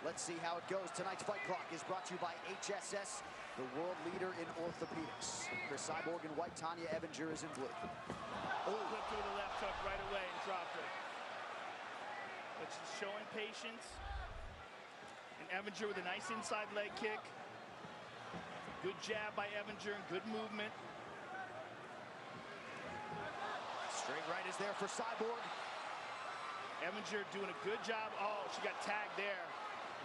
Let's see how it goes. Tonight's Fight Clock is brought to you by HSS, the world leader in orthopedics. Cris Cyborg in white, Tonya Evinger is in blue. Oh, flipped through the left hook right away and dropped it. But she's showing patience. And Evinger with a nice inside leg kick. Good jab by Evinger and good movement. Straight right is there for Cyborg. Evinger doing a good job. Oh, she got tagged there.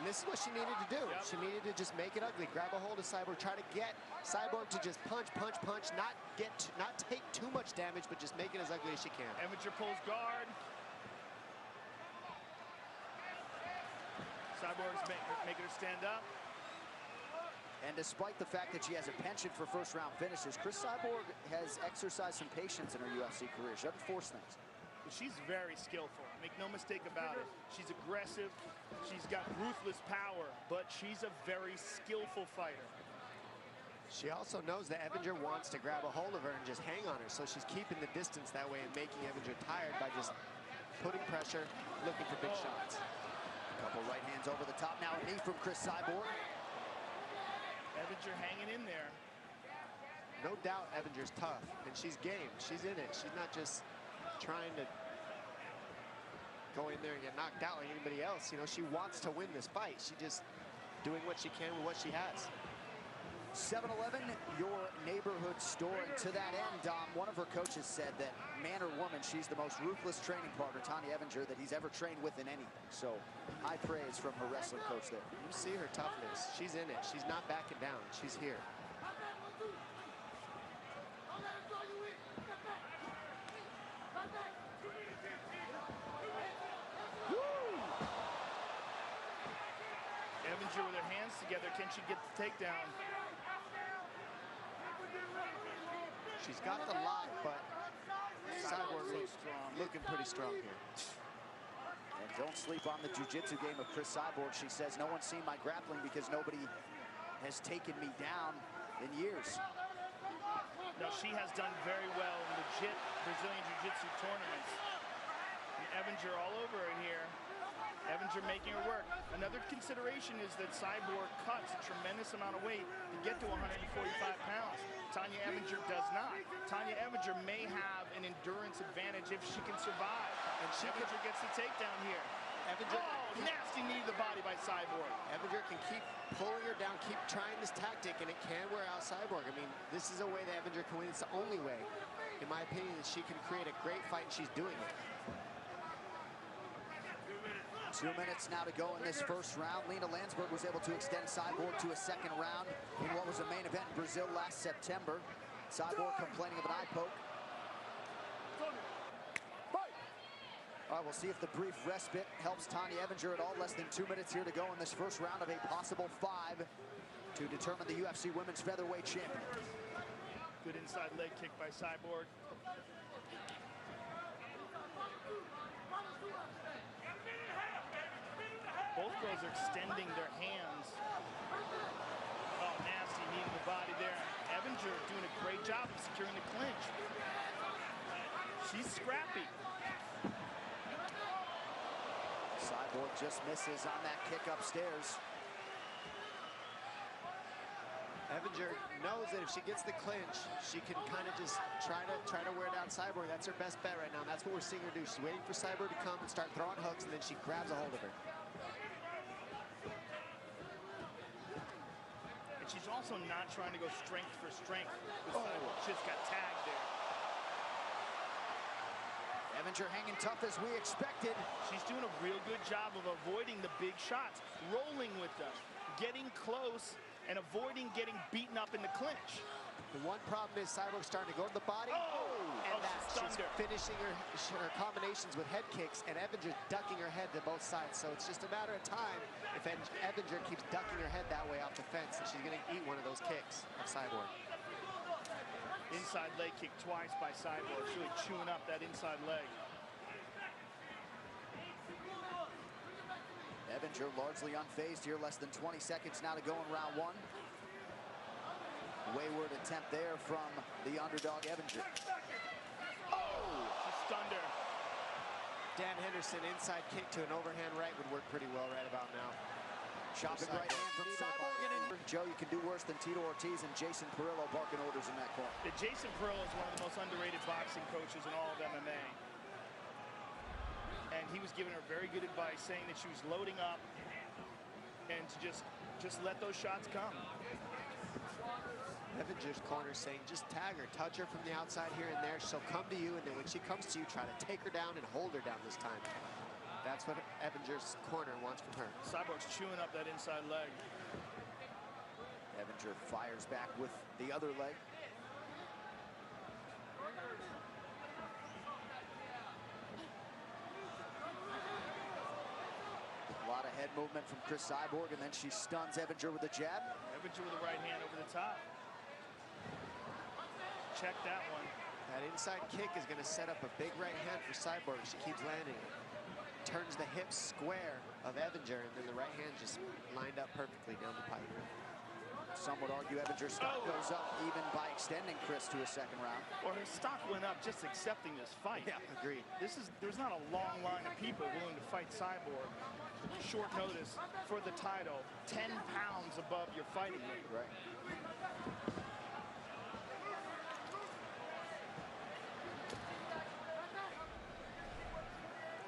And this is what she needed to do. Yep. She needed to just make it ugly, grab a hold of Cyborg, try to get Cyborg to just punch, not take too much damage, but just make it as ugly as she can. Evinger pulls guard. Cyborg's making her stand up. And despite the fact that she has a penchant for first-round finishes, Cris Cyborg has exercised some patience in her UFC career. She doesn't force things. She's very skillful, make no mistake about it. She's aggressive, she's got ruthless power, but she's a very skillful fighter. She also knows that Evinger wants to grab a hold of her and just hang on her, so she's keeping the distance that way and making Evinger tired by just putting pressure, looking for big shots. A couple right hands over the top now, a knee from Cris Cyborg. Evinger hanging in there. No doubt Evinger's tough, and she's game, she's in it. She's not just trying to go in there and get knocked out like anybody else. You know, she wants to win this fight. She's just doing what she can with what she has. 7-Eleven, your neighborhood store. And to that end, one of her coaches said that man or woman, she's the most ruthless training partner, Tonya Evinger, that he's ever trained with in anything. So high praise from her wrestling coach there. You see her toughness. She's in it. She's not backing down. She's here. Evinger with her hands together, can she get the takedown? She's got the lock, but Cyborg looking pretty strong here. And don't sleep on the jiu-jitsu game of Cris Cyborg. She says, no one's seen my grappling because nobody has taken me down in years. No, she has done very well in legit Brazilian jiu-jitsu tournaments. And Evinger all over her here. Evinger making her work. Another consideration is that Cyborg cuts a tremendous amount of weight to get to 145 pounds. Tonya Evinger does not. Tonya Evinger may have an endurance advantage if she can survive. And Evinger gets the takedown here. Nasty knee to the body by Cyborg. Evinger can keep pulling her down, keep trying this tactic, and it can wear out Cyborg. I mean, this is a way that Evinger can win. It's the only way, in my opinion, that she can create a great fight, and she's doing it. 2 minutes now to go in this first round. Lena Landsberg was able to extend Cyborg to a second round in what was a main event in Brazil last September. Cyborg complaining of an eye poke. All right, we'll see if the brief respite helps Tonya Evinger at all. Less than 2 minutes here to go in this first round of a possible 5 to determine the UFC Women's Featherweight Champion. Good inside leg kick by Cyborg. Both girls are extending their hands. Oh, nasty knee to the body there. Evinger doing a great job of securing the clinch. She's scrappy. Cyborg just misses on that kick upstairs. Evinger knows that if she gets the clinch, she can kind of just try to wear down Cyborg. That's her best bet right now. And that's what we're seeing her do. She's waiting for Cyborg to come and start throwing hooks, and then she grabs a hold of her. And she's also not trying to go strength for strength. Cyborg just got tagged there. Evinger hanging tough as we expected. She's doing a real good job of avoiding the big shots, rolling with them, getting close, and avoiding getting beaten up in the clinch. The one problem is Cyborg's starting to go to the body, and she's finishing her combinations with head kicks, and Evinger's ducking her head to both sides. So it's just a matter of time if Evinger keeps ducking her head that way off the fence, and she's going to eat one of those kicks of Cyborg. Inside leg kick twice by Cyborg. She's really chewing up that inside leg. Evinger largely unfazed here. Less than 20 seconds now to go in round 1. Wayward attempt there from the underdog Evinger. She stunned her. Dan Henderson inside kick to an overhand right would work pretty well right about now. Chopping right hand from Cyborg. Joe, you can do worse than Tito Ortiz and Jason Perillo barking orders in that corner. Jason Perillo is one of the most underrated boxing coaches in all of MMA. And he was giving her very good advice, saying that she was loading up and to just let those shots come. Evinger's corner saying just tag her, touch her from the outside here and there. She'll come to you, and then when she comes to you, try to take her down and hold her down this time. That's what Evinger's corner wants from her. Cyborg's chewing up that inside leg. Evinger fires back with the other leg. A lot of head movement from Cris Cyborg, and then she stuns Evinger with a jab. Evinger with the right hand over the top. Check that one. That inside kick is going to set up a big right hand for Cyborg. She keeps landing it. Turns the hips square of Evinger, and then the right hand just lined up perfectly down the pipe. Some would argue Evinger's stock goes up even by extending Cris to a second round. Or her stock went up just accepting this fight. Yeah, agreed. There's not a long line of people willing to fight Cyborg short notice for the title, 10 pounds above your fighting weight. Right.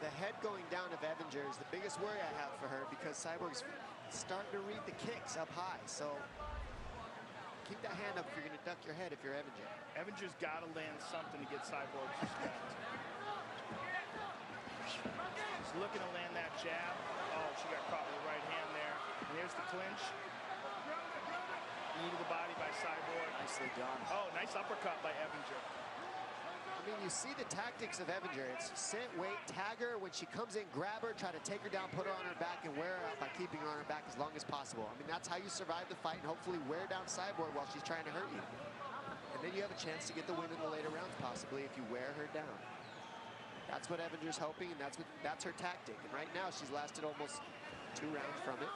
The head going down of Evinger is the biggest worry I have for her, because Cyborg's starting to read the kicks up high. So keep that hand up if you're going to duck your head if you're Evinger. Evinger's got to land something to get Cyborg's respect. She's looking to land that jab. Oh, she got caught with the right hand there. And here's the clinch. Knee to the body by Cyborg. Nicely done. Oh, nice uppercut by Evinger. I mean, you see the tactics of Evinger. It's sit, wait, tag her. When she comes in, grab her, try to take her down, put her on her back, and wear her out by keeping her on her back as long as possible. I mean, that's how you survive the fight and hopefully wear down Cyborg while she's trying to hurt you. And then you have a chance to get the win in the later rounds, possibly, if you wear her down. That's what Evinger's hoping, and that's her tactic. And right now, she's lasted almost 2 rounds from it.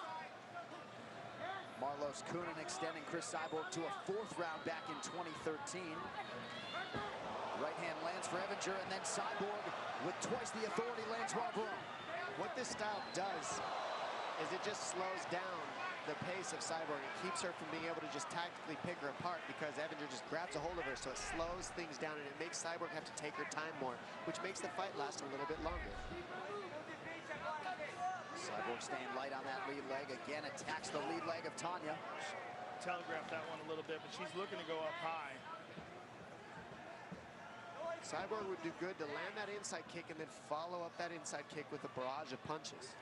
Marlos Kunin extending Cris Cyborg to a 4th round back in 2013. Right hand lands for Evinger, and then Cyborg, with twice the authority, lands well below. What this style does is it just slows down the pace of Cyborg. It keeps her from being able to just tactically pick her apart, because Evinger just grabs a hold of her, so it slows things down, and it makes Cyborg have to take her time more, which makes the fight last a little bit longer. Cyborg staying light on that lead leg. Again, attacks the lead leg of Tonya. Telegraphed that one a little bit, but she's looking to go up high. Cyborg would do good to land that inside kick and then follow up that inside kick with a barrage of punches.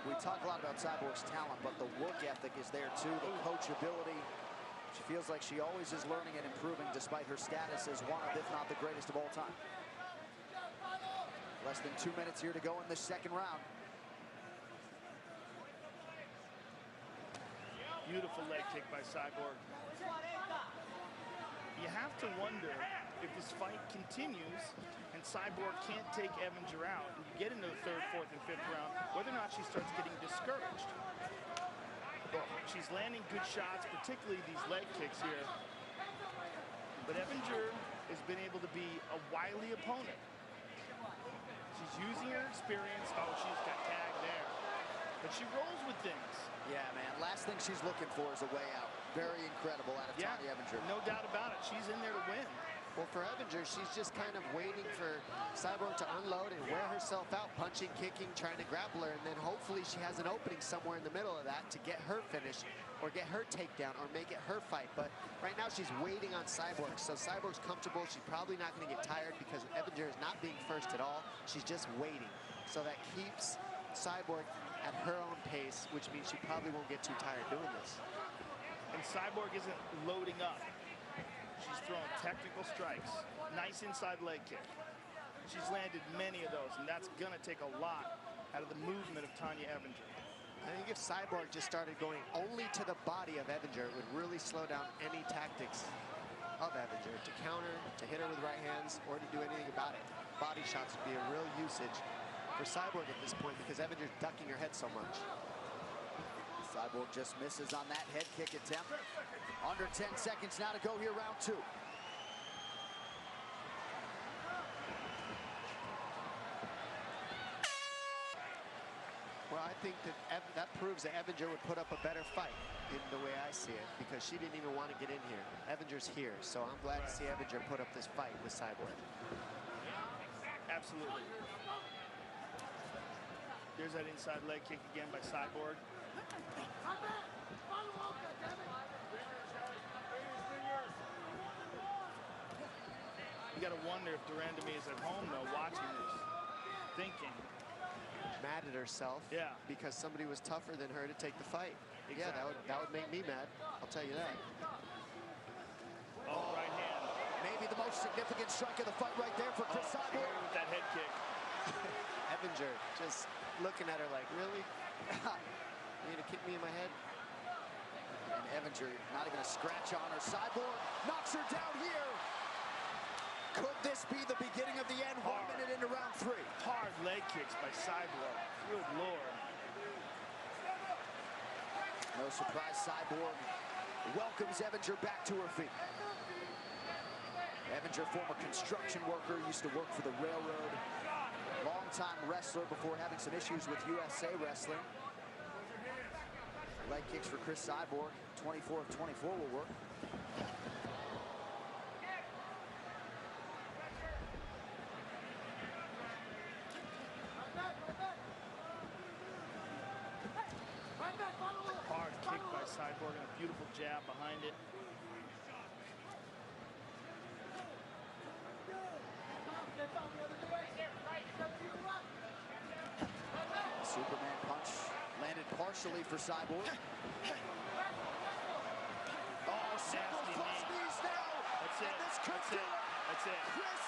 We talk a lot about Cyborg's talent, but the work ethic is there too, the coachability. She feels like she always is learning and improving despite her status as one of, if not the greatest of all time. Less than 2 minutes here to go in the 2nd round. Beautiful leg kick by Cyborg. You have to wonder if this fight continues and Cyborg can't take Evinger out, and you get into the 3rd, 4th, and 5th round, whether or not she starts getting discouraged. She's landing good shots, particularly these leg kicks here. But Evinger has been able to be a wily opponent. She's using her experience. Oh, she's got tagged there. But she rolls with things. Yeah, man. Last thing she's looking for is a way out. Very incredible out of Tonya Evinger. No doubt about it. She's in there to win. Well, for Evinger, she's just kind of waiting for Cyborg to unload and wear herself out, punching, kicking, trying to grapple her, and then hopefully she has an opening somewhere in the middle of that to get her finish or get her takedown or make it her fight. But right now she's waiting on Cyborg, so Cyborg's comfortable. She's probably not going to get tired because Evinger is not being first at all. She's just waiting. So that keeps Cyborg at her own pace, which means she probably won't get too tired doing this. And Cyborg isn't loading up. She's throwing technical strikes. Nice inside leg kick. She's landed many of those, and that's going to take a lot out of the movement of Tonya Evinger. I think if Cyborg just started going only to the body of Evinger, it would really slow down any tactics of Evinger to counter, to hit her with right hands, or to do anything about it. Body shots would be a real usage for Cyborg at this point because Evinger's ducking her head so much. Cyborg just misses on that head kick attempt. Under 10 seconds now to go here, round 2. I think that proves that Evinger would put up a better fight in the way I see it, because she didn't even want to get in here. Evinger's here, so I'm glad to see Evinger put up this fight with Cyborg. Absolutely. There's that inside leg kick again by Cyborg. You got to wonder if Durandamy is at home, though, watching this, thinking. Mad at herself. Yeah. Because somebody was tougher than her to take the fight. Exactly. Yeah, that would make me mad. I'll tell you that. Oh, right hand. Maybe the most significant strike of the fight right there for Cris Cyborg. With that head kick. Evinger just looking at her like, really? You gonna kick me in my head? And Evinger not even a scratch on her. Cyborg knocks her down here. Could this be the beginning of the end? 1 minute into round 3. Hard leg kicks by Cyborg. Good Lord. No surprise, Cyborg welcomes Evinger back to her feet. Evinger, former construction worker, used to work for the railroad. Long-time wrestler before having some issues with USA Wrestling. Leg kicks for Cris Cyborg. 24 of 24 will work. Hard kick by Cyborg and a beautiful jab behind it. Superman punch landed partially for Cyborg. Oh, single plus knees now. That's it. And this could That's do it. it. That's it. Cris